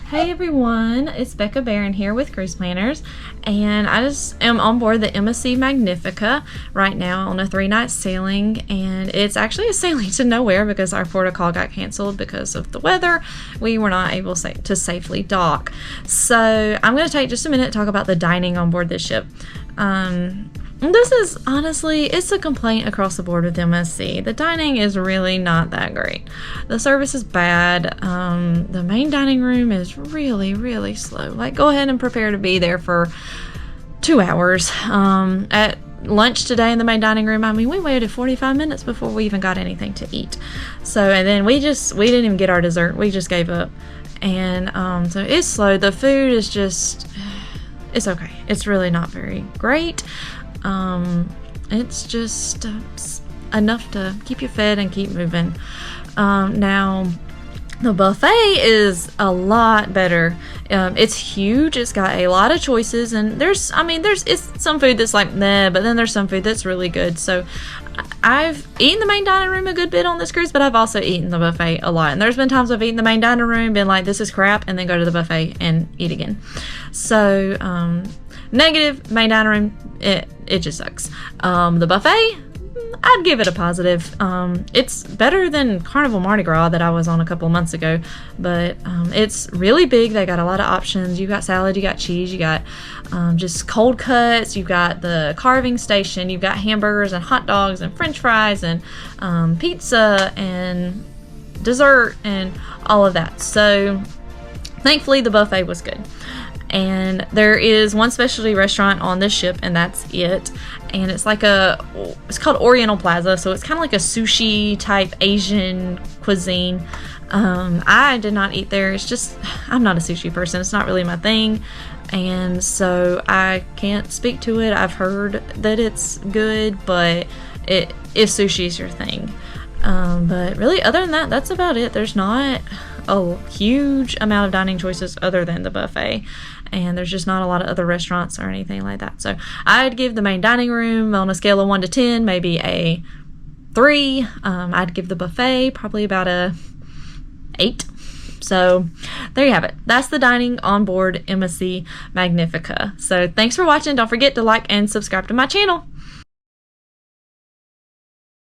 Hey everyone, it's Becca Barron here with Cruise Planners, and I just am on board the MSC Magnifica right now on a 3-night sailing, and it's actually a sailing to nowhere because our port of call got canceled because of the weather. We were not able to safely dock. So I'm going to take just a minute to talk about the dining on board this ship. This is honestly, it's a complaint across the board with MSC. The dining is really not that great. The service is bad. The main dining room is really slow. Like, go ahead and prepare to be there for 2 hours. At lunch today in the main dining room, I mean, we waited 45 minutes before we even got anything to eat. So, and then we didn't even get our dessert. We just gave up. And so it's slow. The food is just, it's okay. It's really not very great. It's just enough to keep you fed and keep moving. Now, the buffet is a lot better. It's huge. It's got a lot of choices, and there's some food that's like meh, but then there's some food that's really good. So I've eaten the main dining room a good bit on this cruise, but I've also eaten the buffet a lot. And there's been times I've eaten the main dining room, been like, this is crap, and then go to the buffet and eat again. So, negative, main dining room, it just sucks. The buffet, I'd give it a positive. It's better than Carnival Mardi Gras that I was on a couple months ago, but it's really big. They got a lot of options. You got salad, you got cheese, you got just cold cuts, you've got the carving station, you've got hamburgers and hot dogs and french fries and pizza and dessert and all of that. So thankfully the buffet was good. And there is one specialty restaurant on this ship, and that's it. And it's called Oriental Plaza, so it's kind of like a sushi type Asian cuisine. I did not eat there. It's just, I'm not a sushi person. It's not really my thing, and so I can't speak to it. I've heard that it's good, but if sushi is your thing. But really, other than that, that's about it. There's not a huge amount of dining choices other than the buffet, and there's just not a lot of other restaurants or anything like that. So I'd give the main dining room, on a scale of 1 to 10, maybe a 3. I'd give the buffet probably about a 8. So there you have it. That's the dining on board MSC Magnifica. So thanks for watching. Don't forget to like and subscribe to my channel.